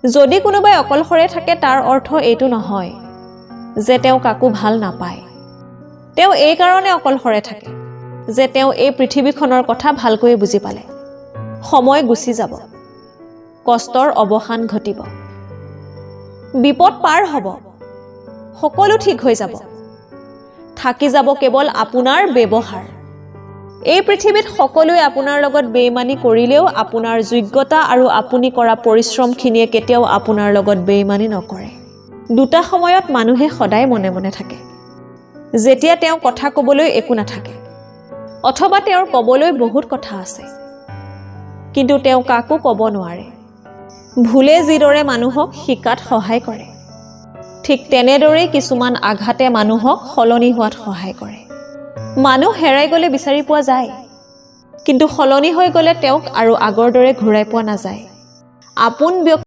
যদি কোনোবাই অকলশৰে থাকে তাৰ অৰ্থ এইটো নহয় যে তেওঁ কাকো ভাল নাপায়। তেওঁ এই কাৰণে অকলশৰে থাকে যে তেওঁ এই পৃথিৱীখনৰ কথা ভালকৈ বুজি পালে। সময় গুচি যাব, কষ্টৰ অৱসান ঘটিব, বিপদ পাৰ হ'ব, সকলো ঠিক হৈ যাব। থাকি যাব কেৱল আপোনাৰ ব্যৱহাৰ। এই পৃথিৱীত সকলোৱে আপোনাৰ লগত বেইমানি কৰিলেও আপোনাৰ যোগ্যতা আৰু আপুনি কৰা পৰিশ্ৰমখিনিয়ে কেতিয়াও আপোনাৰ লগত বেইমানি নকৰে। দুটা সময়ত মানুহে সদায় মনে মনে থাকে। যেতিয়া তেওঁ কথা ক'বলৈ একো নাথাকে, অথবা তেওঁৰ ক'বলৈ বহুত কথা আছে, কিন্তু তেওঁ কাকো ক'ব নোৱাৰে। ভুলে যিদৰে মানুহক শিকাত সহায় কৰে, ঠিক তেনেদৰেই কিছুমান আঘাতে মানুহক সলনি হোৱাত সহায় কৰে। মানুহ হেৰাই গ'লে বিচাৰি পোৱা যায়, কিন্তু সলনি হৈ গ'লে তেওঁক আৰু আগৰ দৰে ঘূৰাই পোৱা নাযায়। আপোন